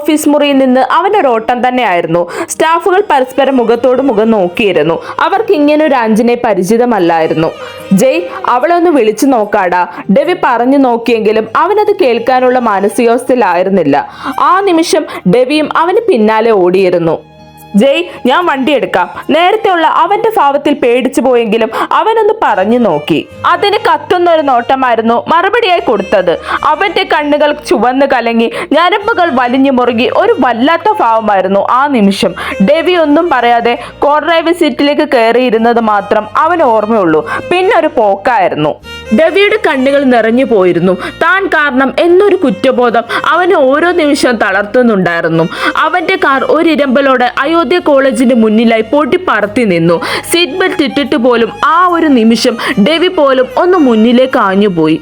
Office മുറിയിൽ നിന്ന് അവനൊരു ഓട്ടം തന്നെയായിരുന്നു. സ്റ്റാഫുകൾ പരസ്പരം മുഖത്തോട് മുഖം നോക്കിയിരുന്നു. അവർക്ക് ഇങ്ങനൊരു അഞ്ജനെ പരിചിതമല്ലായിരുന്നു. ജയ്, അവളെ ഒന്ന് വിളിച്ചു നോക്കാടാ, ഡെവി പറഞ്ഞു നോക്കിയെങ്കിലും അവനത് കേൾക്കാനുള്ള മാനസികാവസ്ഥയിലായിരുന്നില്ല. ആ നിമിഷം ഡെവിയും അവന് പിന്നാലെ ഓടിയിരുന്നു. ജയ്, ഞാൻ വണ്ടി എടുക്കാം. നേരത്തെയുള്ള അവന്റെ ഭാവത്തിൽ പേടിച്ചു പോയെങ്കിലും അവനൊന്ന് പറഞ്ഞു നോക്കി. അതിന് കത്തുന്ന ഒരു നോട്ടമായിരുന്നു മറുപടിയായി കൊടുത്തത്. അവന്റെ കണ്ണുകൾ ചുവന്ന് കലങ്ങി, ഞരമ്പുകൾ വലിഞ്ഞു മുറുകി. ഒരു വല്ലാത്ത ഭാവമായിരുന്നു ആ നിമിഷം. ഡെവി ഒന്നും പറയാതെ കോർഡ്രൈവ് സീറ്റിലേക്ക് കയറിയിരുന്നത് മാത്രം അവന് ഓർമ്മയുള്ളൂ. പിന്നൊരു പോക്കായിരുന്നു. ഡെവിയുടെ കണ്ണുകൾ നിറഞ്ഞു പോയിരുന്നു. താൻ കാരണം എന്നൊരു കുറ്റബോധം അവനെ ഓരോ നിമിഷവും തളർത്തുന്നുണ്ടായിരുന്നു. അവന്റെ കാർ ഒരിരമ്പലോടെ അയോധ്യ കോളേജിന്റെ മുന്നിലായി പൊട്ടിപ്പറത്തി നിന്നു. സീറ്റ് ബെൽറ്റ് ഇട്ടിട്ട് പോലും ആ ഒരു നിമിഷം ഡെവി പോലും ഒന്ന് മുന്നിലേക്ക് ആഞ്ഞുപോയി.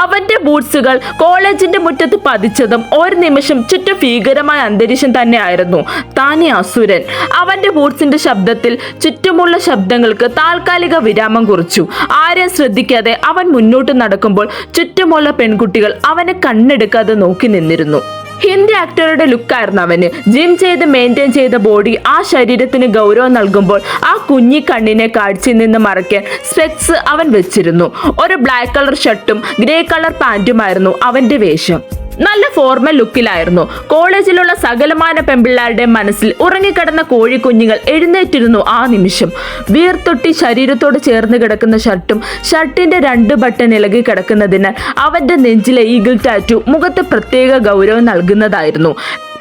അവന്റെ ബൂട്ട്സുകൾ കോളേജിന്റെ മുറ്റത്ത് പതിച്ചതും ഒരു നിമിഷം ചുറ്റും ഭീകരമായ അന്തരീക്ഷം തന്നെയായിരുന്നു. താനെ അസുരൻ. അവന്റെ ബൂട്ട്സിന്റെ ശബ്ദത്തിൽ ചുറ്റുമുള്ള ശബ്ദങ്ങൾക്ക് താൽക്കാലിക വിരാമം കുറിച്ചു. ആരെയും ശ്രദ്ധിക്കാതെ അവൻ മുന്നോട്ട് നടക്കുമ്പോൾ ചുറ്റുമുള്ള പെൺകുട്ടികൾ അവനെ കണ്ണെടുക്കാതെ നോക്കി നിന്നിരുന്നു. ഹിന്ദി ആക്ടറുടെ ലുക്കായിരുന്നു അവന്. ജിം ചെയ്ത് മെയിൻറ്റെയിൻ ചെയ്ത ബോഡി ആ ശരീരത്തിന് ഗൗരവം നൽകുമ്പോൾ ആ കുഞ്ഞി കണ്ണിനെ കാഴ്ചയിൽ നിന്ന് മറയ്ക്കാൻ സ്പെക്സ് അവൻ വെച്ചിരുന്നു. ഒരു ബ്ലാക്ക് കളർ ഷർട്ടും ഗ്രേ കളർ പാൻറ്റുമായിരുന്നു അവന്റെ വേഷം. നല്ല ഫോർമൽ ലുക്കിലായിരുന്നു. കോളേജിലുള്ള സകലമാന പെമ്പിള്ളാരുടെ മനസ്സിൽ ഉറങ്ങിക്കിടന്ന കോഴിക്കുഞ്ഞുങ്ങൾ എഴുന്നേറ്റിരുന്നു ആ നിമിഷം. വീർത്തൊട്ടി ശരീരത്തോട് ചേർന്ന് കിടക്കുന്ന ഷർട്ടിന്റെ 2 ബട്ടൺ ഇളകി കിടക്കുന്നതിനാൽ അവന്റെ നെഞ്ചിലെ ഈഗിൾ ടാറ്റു മുഖത്ത് പ്രത്യേക ഗൗരവം നൽകുന്നതായിരുന്നു.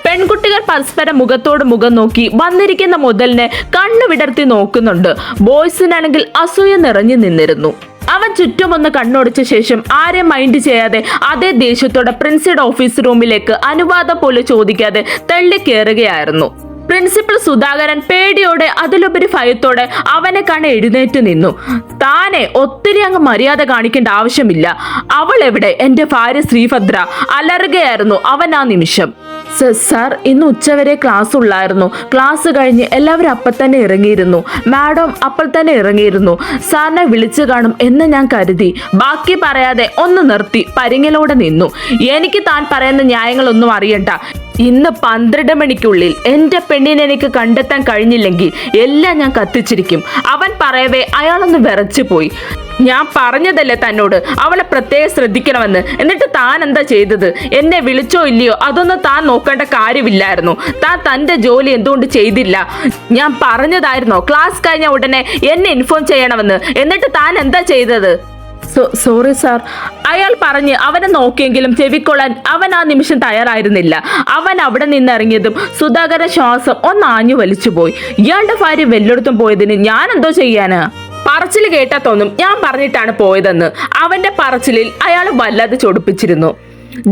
പെൺകുട്ടികൾ പരസ്പരം മുഖത്തോട് മുഖം നോക്കി വന്നിരിക്കുന്ന മുതലിനെ കണ്ണു വിടർത്തി നോക്കുന്നുണ്ട്. ബോയ്സിനാണെങ്കിൽ അസൂയ നിറഞ്ഞു നിന്നിരുന്നു. അവൻ ചുറ്റുമൊന്ന് കണ്ണോടിച്ച ശേഷം ആരെ മൈൻഡ് ചെയ്യാതെ അതേ ദേഷ്യത്തോടെ പ്രിൻസിപ്പൽ ഓഫീസ് റൂമിലേക്ക് അനുവാദം പോലും ചോദിക്കാതെ തള്ളിക്കേറുകയായിരുന്നു. പ്രിൻസിപ്പൽ സുധാകരൻ പേടിയോടെ അതിലുപരി ഭയത്തോടെ അവനെ കാണെ എഴുന്നേറ്റ് നിന്നു. താനെ ഒത്തിരി അങ്ങ് മര്യാദ കാണിക്കേണ്ട ആവശ്യമില്ല. അവൾ എവിടെ? എന്റെ ഭാര്യ ശ്രീഭദ്ര. അലറുകയായിരുന്നു അവൻ ആ നിമിഷം. സാർ, ഇന്ന് ഉച്ചവരെ ക്ലാസ് ഉള്ളായിരുന്നു. ക്ലാസ് കഴിഞ്ഞ് എല്ലാവരും അപ്പം തന്നെ ഇറങ്ങിയിരുന്നു. മാഡം അപ്പോൾ തന്നെ ഇറങ്ങിയിരുന്നു. സാറിനെ വിളിച്ചു കാണും എന്ന് ഞാൻ കരുതി. ബാക്കി പറയാതെ ഒന്ന് നിർത്തി പരിങ്ങലോടെ നിന്നു. എനിക്ക് താൻ പറയുന്ന ന്യായങ്ങളൊന്നും അറിയണ്ട. ഇന്ന് 12 മണിക്കുള്ളിൽ എൻ്റെ പെണ്ണിനെ എനിക്ക് കണ്ടെത്താൻ കഴിഞ്ഞില്ലെങ്കിൽ എല്ലാം ഞാൻ കത്തിച്ചിരിക്കും. അവൻ പറയവേ അയാളൊന്ന് വിറച്ചു പോയി. ഞാൻ പറഞ്ഞതല്ലേ തന്നോട് അവളെ പ്രത്യേകം ശ്രദ്ധിക്കണമെന്ന്. എന്നിട്ട് താൻ എന്താ ചെയ്തത്? എന്നെ വിളിച്ചോ ഇല്ലയോ അതൊന്നും താൻ നോക്കേണ്ട കാര്യമില്ലായിരുന്നു. താൻ തൻ്റെ ജോലി എന്തുകൊണ്ട് ചെയ്തില്ല? ഞാൻ പറഞ്ഞതായിരുന്നോ ക്ലാസ് കഴിഞ്ഞ ഉടനെ എന്നെ ഇൻഫോം ചെയ്യണമെന്ന്? എന്നിട്ട് താൻ എന്താ ചെയ്തത്? സോറി സാർ, അയാൾ പറഞ്ഞ് അവനെ നോക്കിയെങ്കിലും ചെവിക്കൊള്ളാൻ അവൻ ആ നിമിഷം തയ്യാറായിരുന്നില്ല. അവൻ അവിടെ നിന്നിറങ്ങിയതും സുധാകര ശ്വാസം ഒന്നാഞ്ഞു വലിച്ചുപോയി. ഇയാളുടെ ഭാര്യ വെല്ലെടുത്തും പോയതിന് ഞാൻ എന്തോ ചെയ്യാനാ? പറച്ചിൽ കേട്ടാ തോന്നും ഞാൻ പറഞ്ഞിട്ടാണ് പോയതെന്ന്. അവന്റെ പറച്ചിലിൽ അയാൾ വല്ലാതെ ചൊടിപ്പിച്ചിരുന്നു.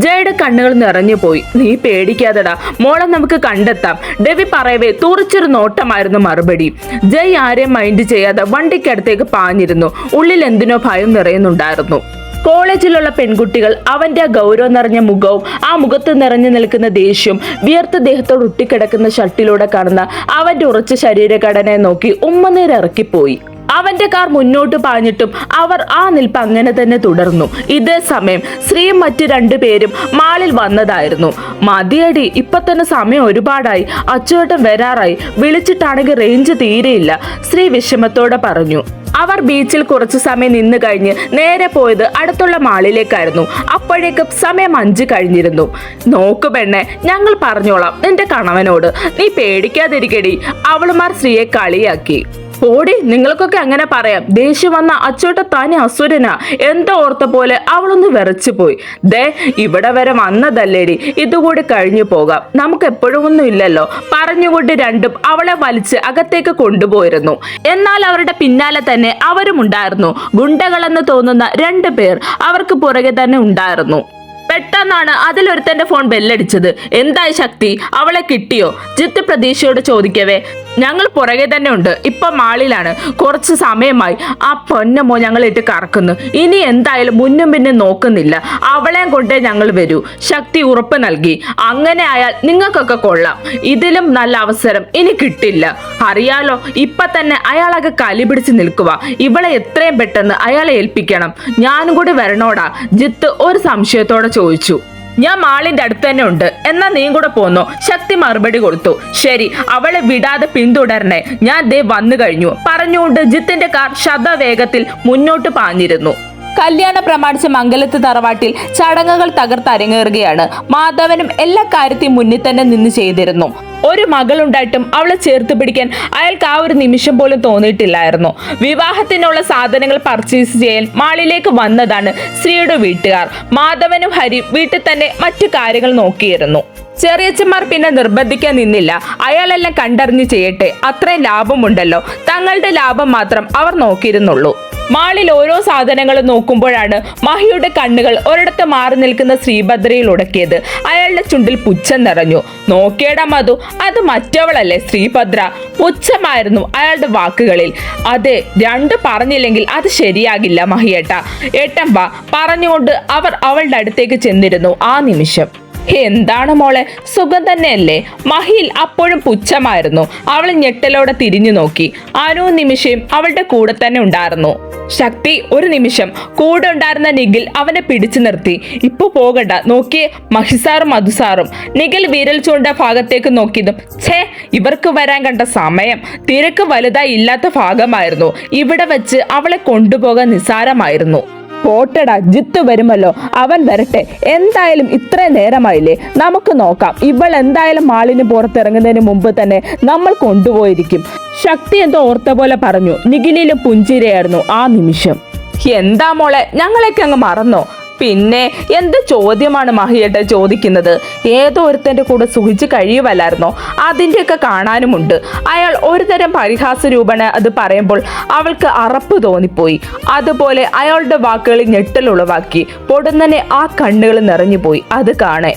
ജയുടെ കണ്ണുകൾ നിറഞ്ഞു പോയി. നീ പേടിക്കാതെടാ മോളെ, നമുക്ക് കണ്ടെത്താം. ഡെവി പറയവേ തുറച്ചൊരു നോട്ടമായിരുന്നു മറുപടി. ജയ് ആരെയും മൈൻഡ് ചെയ്യാതെ വണ്ടിക്കടുത്തേക്ക് പാഞ്ഞിരുന്നു. ഉള്ളിൽ എന്തിനോ ഭയം നിറയുന്നുണ്ടായിരുന്നു. കോളേജിലുള്ള പെൺകുട്ടികൾ അവന്റെ ആ ഗൗരവം നിറഞ്ഞ മുഖവും ആ മുഖത്ത് നിറഞ്ഞു നിൽക്കുന്ന ദേഷ്യവും വിയർത്ത ദേഹത്തോട് ഒട്ടിക്കിടക്കുന്ന ഷർട്ടിലൂടെ കാണുന്ന അവന്റെ ഉറച്ച ശരീരഘടനയെ നോക്കി ഉമ്മനീരിറക്കിപ്പോയി. അവന്റെ കാർ മുന്നോട്ട് പാഞ്ഞിട്ടും അവർ ആ നിൽപ്പ് അങ്ങനെ തന്നെ തുടർന്നു. ഇതേ സമയം ശ്രീയും മറ്റു 2 പേരും മാളിൽ വന്നതായിരുന്നു. മതിയടി, ഇപ്പൊ തന്നെ സമയം ഒരുപാടായി. അച്ചുവേട്ടൻ വരാറായി. വിളിച്ചിട്ടാണെങ്കിൽ റേഞ്ച് തീരെയില്ല, ശ്രീ വിഷമത്തോടെ പറഞ്ഞു. അവർ ബീച്ചിൽ കുറച്ചു സമയം നിന്ന് കഴിഞ്ഞ് നേരെ പോയത് അടുത്തുള്ള മാളിലേക്കായിരുന്നു. അപ്പോഴേക്കും സമയം 5 കഴിഞ്ഞിരുന്നു. നോക്കു പെണ്ണെ, ഞങ്ങൾ പറഞ്ഞോളാം നിന്റെ കണവനോട്, നീ പേടിക്കാതിരിക്കടി. അവളുമാർ ശ്രീയെ കളിയാക്കി. ഓടി, നിങ്ങൾക്കൊക്കെ അങ്ങനെ പറയാം. ദേഷ്യം വന്ന അച്ചോട്ട താനെ അസുരനാ എന്തോ ഓർത്ത പോലെ അവളൊന്ന് വിറച്ചു പോയി. ദേ, ഇവിടെ വരെ വന്നതല്ലേടി, ഇതുകൂടി കഴിഞ്ഞു പോകാം, നമുക്ക് എപ്പോഴും ഒന്നും ഇല്ലല്ലോ പറഞ്ഞുകൊണ്ട് രണ്ടും അവളെ വലിച്ച് അകത്തേക്ക് കൊണ്ടുപോയിരുന്നു. എന്നാൽ അവരുടെ പിന്നാലെ തന്നെ അവരും ഉണ്ടായിരുന്നു. ഗുണ്ടകളെന്ന് തോന്നുന്ന 2 പേർ അവർക്ക് പുറകെ തന്നെ ഉണ്ടായിരുന്നു. പെട്ടെന്നാണ് അതിലൊരുത്തന്റെ ഫോൺ ബെല്ലടിച്ചത്. എന്തായി ശക്തി, അവളെ കിട്ടിയോ? ജിത്ത് പ്രതീക്ഷയോട് ചോദിക്കവേ, ഞങ്ങൾ പുറകെ തന്നെ ഉണ്ട്, ഇപ്പൊ മാളിലാണ്, കുറച്ച് സമയമായി. ആ പൊന്നമോ ഞങ്ങളിട്ട് കറക്കുന്നു. ഇനി എന്തായാലും മുന്നും പിന്നും നോക്കുന്നില്ല, അവളെയും കൊണ്ടേ ഞങ്ങൾ വരൂ, ശക്തി ഉറപ്പ് നൽകി. അങ്ങനെ ആയാൽ നിങ്ങൾക്കൊക്കെ കൊള്ളാം. ഇതിലും നല്ല അവസരം ഇനി കിട്ടില്ല. അറിയാലോ, ഇപ്പൊ തന്നെ അയാളൊക്കെ കലി പിടിച്ച് നിൽക്കുക. ഇവളെ എത്രയും പെട്ടെന്ന് അയാളെ ഏൽപ്പിക്കണം. ഞാനും കൂടി വരണോടാ? ജിത്ത് ഒരു സംശയത്തോടെ ചോദിച്ചു. ഞാൻ മാളിന്റെ അടുത്ത് തന്നെ ഉണ്ട്, എന്നാ നീ കൂടെ പോന്നോ? ശക്തി മറുപടി കൊടുത്തു. ശരി, അവളെ വിടാതെ പിന്തുടരണേ, ഞാൻ ദേ വന്നു കഴിഞ്ഞു പറഞ്ഞുകൊണ്ട് ജിത്തിന്റെ കാർ ശതവേഗത്തിൽ മുന്നോട്ട് പാഞ്ഞിരുന്നു. കല്യാണം പ്രമാണിച്ച മംഗലത്ത് തറവാട്ടിൽ ചടങ്ങുകൾ തകർത്തരങ്ങേറുകയാണ്. മാധവനും എല്ലാ കാര്യത്തെയും മുന്നിൽ തന്നെ നിന്ന് ചെയ്തിരുന്നു. ഒരു മകളുണ്ടായിട്ടും അവളെ ചേർത്ത് പിടിക്കാൻ അയാൾക്ക് ആ ഒരു നിമിഷം പോലും തോന്നിയിട്ടില്ലായിരുന്നു. വിവാഹത്തിനുള്ള സാധനങ്ങൾ പർച്ചേസ് ചെയ്യാൻ മാളിലേക്ക് വന്നതാണ് ശ്രീയുടെ വീട്ടുകാർ. മാധവനും ഹരി വീട്ടിൽ തന്നെ മറ്റു കാര്യങ്ങൾ നോക്കിയിരുന്നു. ചെറിയച്ചന്മാർ പിന്നെ നിർബന്ധിക്കാൻ നിന്നില്ല. അയാളെല്ലാം കണ്ടറിഞ്ഞ് ചെയ്യട്ടെ, അത്രയും ലാഭമുണ്ടല്ലോ. തങ്ങളുടെ ലാഭം മാത്രം അവർ നോക്കിയിരുന്നുള്ളൂ. മാളിൽ ഓരോ സാധനങ്ങളും നോക്കുമ്പോഴാണ് മഹിയുടെ കണ്ണുകൾ ഒരിടത്ത് മാറി നിൽക്കുന്ന ശ്രീഭദ്രയിൽ ഉടക്കിയത്. അയാളുടെ ചുണ്ടിൽ പുച്ഛം നിറഞ്ഞു. നോക്കിയടാ മധു, അത് മറ്റവളല്ലേ ശ്രീഭദ്ര? പുച്ഛമായിരുന്നു അയാളുടെ വാക്കുകളിൽ. അതെ, രണ്ട് പറഞ്ഞില്ലെങ്കിൽ അത് ശരിയാകില്ല മഹിയേട്ട. ഏട്ടൻ വാ പറഞ്ഞുകൊണ്ട് അവർ അവളുടെ അടുത്തേക്ക് ചെന്നിരുന്നു. ആ നിമിഷം എന്താണ് മോളെ, സുഖം തന്നെയല്ലേ? മഹിയിൽ അപ്പോഴും പുച്ഛമായിരുന്നു. അവൾ ഞെട്ടലോടെ തിരിഞ്ഞു നോക്കി. അനു നിമിഷം അവളുടെ കൂടെ തന്നെ ഉണ്ടായിരുന്നു. ശക്തി ഒരു നിമിഷം കൂടെ ഉണ്ടായിരുന്ന നിഖിൽ അവനെ പിടിച്ചു നിർത്തി. ഇപ്പൊ പോകണ്ട, നോക്കിയേ മഹിസാറും മധുസാറും. നിഖിൽ വിരൽ ചൂണ്ട ഭാഗത്തേക്ക് നോക്കിയതും ഛേ, ഇവർക്ക് വരാൻ കണ്ട സമയം. തിരക്ക് വലുതായി ഇല്ലാത്ത ഭാഗമായിരുന്നു. ഇവിടെ വെച്ച് അവളെ കൊണ്ടുപോകാൻ നിസ്സാരമായിരുന്നു. പോട്ടടാ, ജിത്ത് വരുമല്ലോ, അവൻ വരട്ടെ. എന്തായാലും ഇത്രയും നേരമായില്ലേ, നമുക്ക് നോക്കാം. ഇവൾ എന്തായാലും മാളിന് പുറത്തിറങ്ങുന്നതിന് മുമ്പ് തന്നെ നമ്മൾ കൊണ്ടുപോയിരിക്കും. ശക്തി എന്തോ ഓർത്ത പോലെ പറഞ്ഞു. നിഖിലിലും പുഞ്ചിരയായിരുന്നു ആ നിമിഷം. എന്താ മോളെ, ഞങ്ങളെയൊക്കെ അങ്ങ് മറന്നോ? പിന്നെ എന്ത് ചോദ്യമാണ് മഹിയേട്ട ചോദിക്കുന്നത്? ഏതോ ഒരുത്തൻ്റെ കൂടെ സുഖിച്ച് കഴിയുവല്ലായിരുന്നോ? അതിൻ്റെയൊക്കെ കാണാനുമുണ്ട്. അയാൾ ഒരുതരം പരിഹാസ രൂപേണ അത് പറയുമ്പോൾ അവൾക്ക് അറപ്പ് തോന്നിപ്പോയി. അതുപോലെ അയാളുടെ വാക്കുകളിൽ ഞെട്ടലുളവാക്കി. പൊടുന്നനെ ആ കണ്ണുകൾ നിറഞ്ഞുപോയി. അത് കാണേ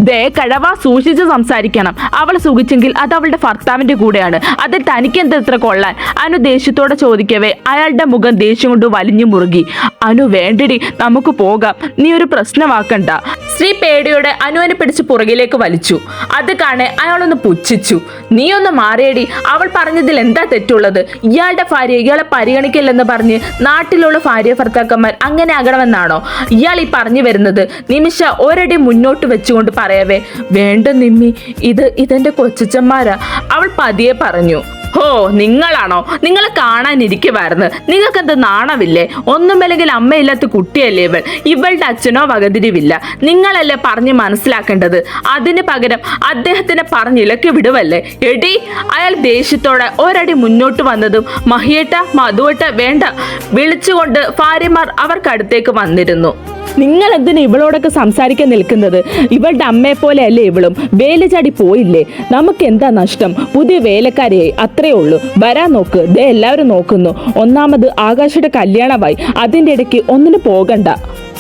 ദേ കഴവാ, സൂക്ഷിച്ച് സംസാരിക്കണം. അവൾ സുഖിച്ചെങ്കിൽ അത് അവളുടെ ഭർത്താവിന്റെ കൂടെയാണ്. അതിൽ തനിക്ക് എന്താ ഇത്ര കൊള്ളാൻ? അനു ദേഷ്യത്തോടെ ചോദിക്കവേ അയാളുടെ മുഖം ദേഷ്യം കൊണ്ട് വലിഞ്ഞു മുറുകി. അനു വേണ്ടടി, നമുക്ക് പോകാം, നീ ഒരു പ്രശ്നമാക്കണ്ട. ശ്രീ പേടിയോടെ അനുവിനെ പിടിച്ച് പുറകിലേക്ക് വലിച്ചു. അത് കാണെ അയാളൊന്ന് പുച്ഛിച്ചു. നീ ഒന്ന് മാറിയടി, അവൾ പറഞ്ഞതിൽ എന്താ തെറ്റുള്ളത്? ഇയാളുടെ ഭാര്യ ഇയാളെ പരിഗണിക്കില്ലെന്ന് പറഞ്ഞ് നാട്ടിലുള്ള ഭാര്യ ഭർത്താക്കന്മാർ അങ്ങനെ ആകണമെന്നാണോ ഇയാൾ ഈ പറഞ്ഞു വരുന്നത്? നിമിഷ ഒരടി മുന്നോട്ട് വെച്ചുകൊണ്ട് പറയവേ വേണ്ട നിമ്മി, ഇതെന്റെ കൊച്ചച്ചന്മാരാ, അവൾ പതിയെ പറഞ്ഞു. ഹോ, നിങ്ങളാണോ? നിങ്ങളെ കാണാനിരിക്കുവായിരുന്നു. നിങ്ങൾക്ക് എന്ത് നാണമില്ലേ? ഒന്നുമല്ലെങ്കിൽ അമ്മയില്ലാത്ത കുട്ടിയല്ലേ ഇവൾ. ഇവളുടെ അച്ഛനോ വകതിരിവില്ല. നിങ്ങളല്ലേ പറഞ്ഞ് മനസ്സിലാക്കേണ്ടത്. അതിന് പകരം അദ്ദേഹത്തിനെ പറഞ്ഞിലക്കി വിടുവല്ലേ? എടി, അയാൾ ദേഷ്യത്തോടെ ഒരടി മുന്നോട്ട് വന്നതും മഹിയേട്ട, മധുവേട്ട വേണ്ട വിളിച്ചുകൊണ്ട് ഭാര്യമാർ അവർക്കടുത്തേക്ക് വന്നിരുന്നു. നിങ്ങൾ എന്തിനാ ഇവളോടൊക്കെ സംസാരിക്കാൻ നിൽക്കുന്നത്? ഇവളുടെ അമ്മയെ പോലെ അല്ലേ ഇവളും? വേല ചാടി പോയില്ലേ? നമുക്ക് എന്താ നഷ്ടം? പുതിയ വേലക്കാരിയായി, അത്രേ ഉള്ളൂ. വരാൻ നോക്ക്, ദേ എല്ലാവരും നോക്കുന്നു. ഒന്നാമത് ആകാശയുടെ കല്യാണമായി, അതിൻ്റെ ഇടയ്ക്ക് ഒന്നിന് പോകണ്ട.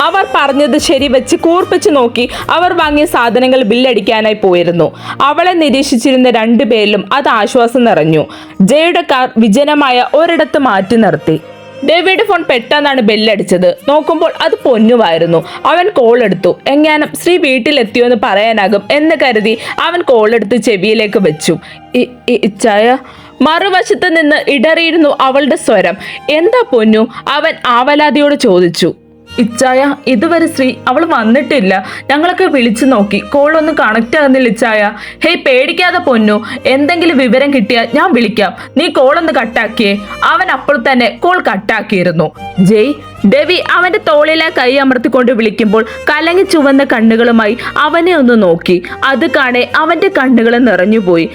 അവർ പറഞ്ഞത് ശരി വെച്ച് കൂർപ്പിച്ച് നോക്കി അവർ വാങ്ങിയ സാധനങ്ങൾ ബില്ലടിക്കാനായി പോയിരുന്നു. അവളെ നിരീക്ഷിച്ചിരുന്ന രണ്ടുപേരിലും അത് ആശ്വാസം നിറഞ്ഞു. ജയുടെ കാർ വിജനമായ ഒരിടത്ത് മാറ്റി നിർത്തി. ഡേവിഡ് ഫോൺ പെട്ടെന്നാണ് ബെല്ലടിച്ചത്. നോക്കുമ്പോൾ അത് പൊന്നുവായിരുന്നു. അവൻ കോൾ എടുത്തു. എങ്ങാനും ശ്രീ വീട്ടിലെത്തിയോ എന്ന് പറയാനാകും എന്ന് കരുതി അവൻ കോൾ എടുത്ത് ചെവിയിലേക്ക് വെച്ചു. ഇച്ചായ? മറുവശത്ത് നിന്ന് ഇടറിയിരുന്നു അവളുടെ സ്വരം. എന്താ പൊന്നു? അവൻ ആവലാതിയോട് ചോദിച്ചു. ഇച്ചായ, ഇതുവരെ ശ്രീ അവൾ വന്നിട്ടില്ല. ഞങ്ങളൊക്കെ വിളിച്ചു നോക്കി, കോളൊന്നും കണക്റ്റ് ആകുന്നില്ല ഇച്ചായ. ഹേയ്, പേടിക്കാതെ പൊന്നു, എന്തെങ്കിലും വിവരം കിട്ടിയാൽ ഞാൻ വിളിക്കാം. നീ കോളൊന്ന് കട്ടാക്കിയേ. അവൻ അപ്പോൾ തന്നെ കോൾ കട്ടാക്കിയിരുന്നു. ജയ്, ഡെവി അവന്റെ തോളിലെ കൈ അമർത്തിക്കൊണ്ട് വിളിക്കുമ്പോൾ കലങ്ങി ചുവന്ന കണ്ണുകളുമായി അവനെ ഒന്ന് നോക്കി. അത് കാണെ അവന്റെ കണ്ണുകൾ നിറഞ്ഞുപോയി.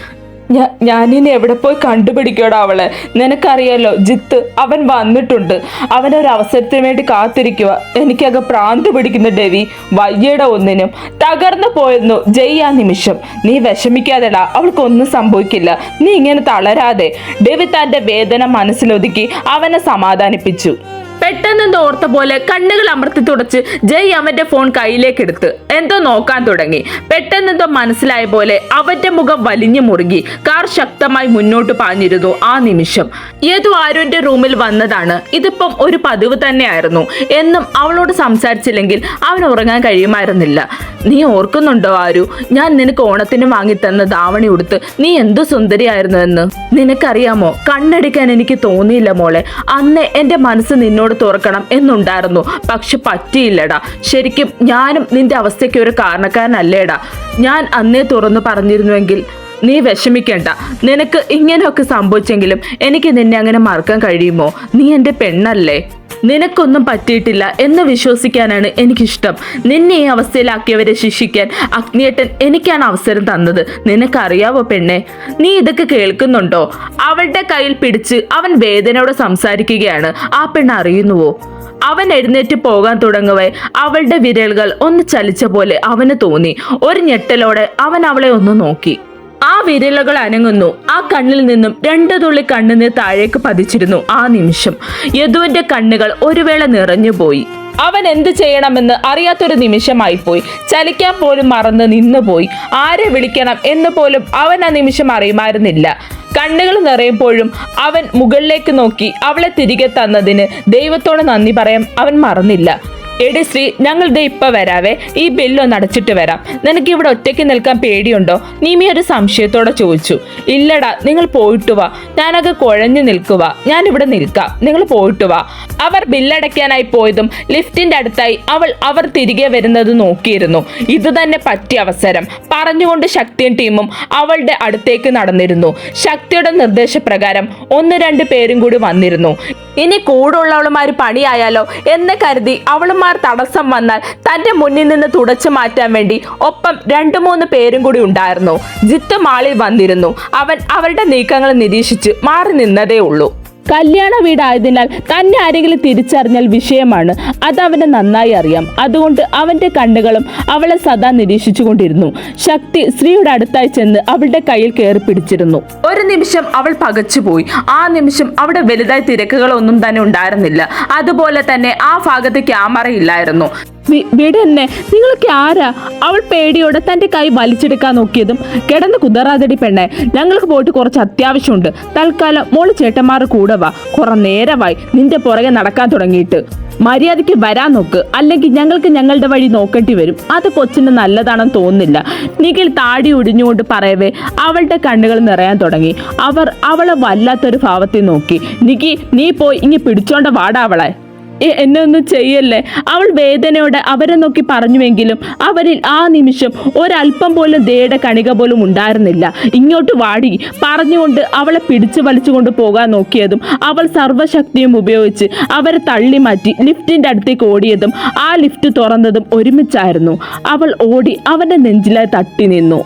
ഞാനിനി എവിടെ പോയി കണ്ടുപിടിക്കോടാ അവളെ? നിനക്കറിയാലോ ജിത്ത്, അവൻ വന്നിട്ടുണ്ട്. അവനൊരു അവസരത്തിന് വേണ്ടി കാത്തിരിക്കുക. എനിക്കത് പ്രാന്ത് പിടിക്കുന്ന ഡെവി, വയ്യയുടെ ഒന്നിനും. തകർന്നു പോയിരുന്നു ജയ് ആ നിമിഷം. നീ വിഷമിക്കാതെടാ, അവൾക്കൊന്നും സംഭവിക്കില്ല. നീ ഇങ്ങനെ തളരാതെ. ഡെവി തന്റെ വേദന മനസ്സിലൊതുക്കി അവനെ സമാധാനിപ്പിച്ചു. പെട്ടെന്ന് ഓർത്ത പോലെ കണ്ണുകൾ അമർത്തി തുടച്ച് ജയ് അവന്റെ ഫോൺ കയ്യിലേക്ക് എടുത്ത് എന്തോ നോക്കാൻ തുടങ്ങി. പെട്ടെന്നെന്തോ മനസ്സിലായ പോലെ അവന്റെ മുഖം വലിഞ്ഞു മുറുകി. കാർ ശക്തമായി മുന്നോട്ട് പാഞ്ഞിരുന്നു. ആ നിമിഷം ഏതോ ആരുന്റെ റൂമിൽ വന്നതാണ്. ഇതിപ്പം ഒരു പതിവ് തന്നെയായിരുന്നു. എന്നും അവളോട് സംസാരിച്ചില്ലെങ്കിൽ അവൻ ഉറങ്ങാൻ കഴിയുമായിരുന്നില്ല. നീ ഓർക്കുന്നുണ്ടോ ആരു, ഞാൻ നിനക്ക് ഓണത്തിന് വാങ്ങിത്തന്ന ധാവണി ഉടുത്ത് നീ എന്തു സുന്ദരിയായിരുന്നു എന്ന്? നിനക്കറിയാമോ, കണ്ണടിക്കാൻ എനിക്ക് തോന്നിയില്ല മോളെ. അന്ന് എന്റെ മനസ്സ് നിന്നോട് എന്നോട് തുറക്കണം എന്നുണ്ടായിരുന്നു. പക്ഷെ പറ്റിയില്ലടാ. ശരിക്കും ഞാനും നിന്റെ അവസ്ഥയ്ക്ക് ഒരു കാരണക്കാരനല്ലേടാ. ഞാൻ അന്നേ തുറന്നു പറഞ്ഞിരുന്നുവെങ്കിൽ നീ വിഷമിക്കണ്ട. നിനക്ക് ഇങ്ങനെയൊക്കെ സംഭവിച്ചെങ്കിലും എനിക്ക് നിന്നെ അങ്ങനെ മറക്കാൻ കഴിയുമോ? നീ എൻ്റെ പെണ്ണല്ലേ. നിനക്കൊന്നും പറ്റിയിട്ടില്ല എന്ന് വിശ്വസിക്കാനാണ് എനിക്കിഷ്ടം. നിന്നെ ഈ അവസ്ഥയിലാക്കിയവരെ ശിക്ഷിക്കാൻ അഗ്നിയേട്ടൻ എനിക്കാണ് അവസരം തന്നത്. നിനക്കറിയാവോ പെണ്ണെ? നീ ഇതൊക്കെ കേൾക്കുന്നുണ്ടോ? അവളുടെ കയ്യിൽ പിടിച്ച് അവൻ വേദനയോടെ സംസാരിക്കുകയാണ്. ആ പെണ്ണ് അറിയുന്നുവോ? അവൻ എഴുന്നേറ്റ് പോകാൻ തുടങ്ങവേ അവളുടെ വിരലുകൾ ഒന്ന് ചലിച്ച പോലെ അവന് തോന്നി. ഒരു ഞെട്ടലോടെ അവൻ അവളെ ഒന്ന് നോക്കി. ആ വിരലുകൾ അനങ്ങുന്നു. ആ കണ്ണിൽ നിന്നും 2 തുള്ളി കണ്ണുനീർ താഴേക്ക് പതിച്ചിരുന്നു. ആ നിമിഷം യദുവിന്റെ കണ്ണുകൾ ഒരു വേള നിറഞ്ഞുപോയി. അവൻ എന്ത് ചെയ്യണമെന്ന് അറിയാത്തൊരു നിമിഷമായിപ്പോയി. ചലിക്കാൻ പോലും മറന്ന് നിന്നുപോയി. ആരെ വിളിക്കണം എന്ന് പോലും അവൻ ആ നിമിഷം അറിയുമായിരുന്നില്ല. കണ്ണുകൾ നിറയുമ്പോഴും അവൻ മുകളിലേക്ക് നോക്കി. അവളെ തിരികെ തന്നതിന് ദൈവത്തോട് നന്ദി പറയാൻ അവൻ മറന്നില്ല. എടി ശ്രീ, ഞങ്ങൾ ദേ ഇപ്പൊ വരാവേ. ഈ ബില്ലൊന്ന് അടച്ചിട്ട് വരാം. നിനക്ക് ഇവിടെ ഒറ്റയ്ക്ക് നിൽക്കാൻ പേടിയുണ്ടോ? നീമി ഒരു സംശയത്തോടെ ചോദിച്ചു. ഇല്ലടാ, നിങ്ങൾ പോയിട്ട് വാ. ഞാനൊക്കെ കുഴഞ്ഞു നിൽക്കുക. ഞാനിവിടെ നിൽക്കാം, നിങ്ങൾ പോയിട്ട് വാ. അവർ ബില്ലടയ്ക്കാനായി പോയതും ലിഫ്റ്റിന്റെ അടുത്തായി അവർ തിരികെ വരുന്നത് നോക്കിയിരുന്നു. ഇത് തന്നെ പറ്റിയ അവസരം പറഞ്ഞുകൊണ്ട് ശക്തിയും ടീമും അവളുടെ അടുത്തേക്ക് നടന്നിരുന്നു. ശക്തിയുടെ നിർദ്ദേശപ്രകാരം 1-2 പേരും കൂടി വന്നിരുന്നു. ഇനി കൂടുള്ളവളുമാര് പണിയായാലോ എന്ന് കരുതി അവളുമാർ തടസ്സം വന്നാൽ തന്റെ മുന്നിൽ നിന്ന് തുടച്ചു മാറ്റാൻ വേണ്ടി ഒപ്പം 2-3 പേരും കൂടി ഉണ്ടായിരുന്നു. ജിത്ത് മാളിൽ വന്നിരുന്നു. അവൻ അവരുടെ നീക്കങ്ങൾ നിരീക്ഷിച്ച് മാറി നിന്നതേ ഉള്ളൂ. കല്യാണ വീടായതിനാൽ തന്നെ ആരെങ്കിലും തിരിച്ചറിഞ്ഞാൽ വിഷയമാണ്. അത് അവന് നന്നായി അറിയാം. അതുകൊണ്ട് അവന്റെ കണ്ണുകളും അവളെ സദാ നിരീക്ഷിച്ചു കൊണ്ടിരുന്നു. ശക്തി ശ്രീയുടെ അടുത്തായി ചെന്ന് അവളുടെ കയ്യിൽ കയറി പിടിച്ചിരുന്നു. ഒരു നിമിഷം അവൾ പകച്ചുപോയി. ആ നിമിഷം അവിടെ വലുതായി തിരക്കുകളൊന്നും തന്നെ ഉണ്ടായിരുന്നില്ല. അതുപോലെ തന്നെ ആ ഭാഗത്ത് ക്യാമറ ഇല്ലായിരുന്നു. വിടന്നെ, നിങ്ങൾക്ക് ആരാ? അവൾ പേടിയോടെ തന്റെ കൈ വലിച്ചെടുക്കാൻ നോക്കിയതും കിടന്ന് കുതറാതടി പെണ്ണെ, ഞങ്ങൾക്ക് പോയിട്ട് കുറച്ച് അത്യാവശ്യമുണ്ട്. തൽക്കാലം മോള് ചേട്ടന്മാർ കൂടെ വാ. കുറെ നേരമായി നിന്റെ പുറകെ നടക്കാൻ തുടങ്ങിയിട്ട്. മര്യാദയ്ക്ക് വരാൻ നോക്ക്, അല്ലെങ്കിൽ ഞങ്ങൾക്ക് ഞങ്ങളുടെ വഴി നോക്കേണ്ടി വരും. അത് കൊച്ചിന് നല്ലതാണെന്ന് തോന്നുന്നില്ല. നിഖിൽ താടി ഒടിഞ്ഞുകൊണ്ട് പറയവേ അവളുടെ കണ്ണുകൾ നിറയാൻ തുടങ്ങി. അവളെ വല്ലാത്തൊരു ഭാവത്തിൽ നോക്കി. നിഖി, നീ പോയി ഇങ്ങി പിടിച്ചോണ്ട വാടാ അവളെ. എന്നെ ഒന്നും ചെയ്യല്ലേ, അവൾ വേദനയോടെ അവരെ നോക്കി പറഞ്ഞുവെങ്കിലും അവരിൽ ആ നിമിഷം ഒരല്പം പോലും ദയയുടെ കണിക പോലും ഉണ്ടായിരുന്നില്ല. ഇങ്ങോട്ട് വാടി പറഞ്ഞുകൊണ്ട് അവളെ പിടിച്ചു വലിച്ചുകൊണ്ട് പോകാൻ നോക്കിയതും അവൾ സർവ്വശക്തിയും ഉപയോഗിച്ച് അവരെ തള്ളി മാറ്റി ലിഫ്റ്റിന്റെ അടുത്തേക്ക് ഓടിയതും ആ ലിഫ്റ്റ് തുറന്നതും ഒരുമിച്ചായിരുന്നു. അവൾ ഓടി അവന്റെ നെഞ്ചിലായി തട്ടി നിന്നു.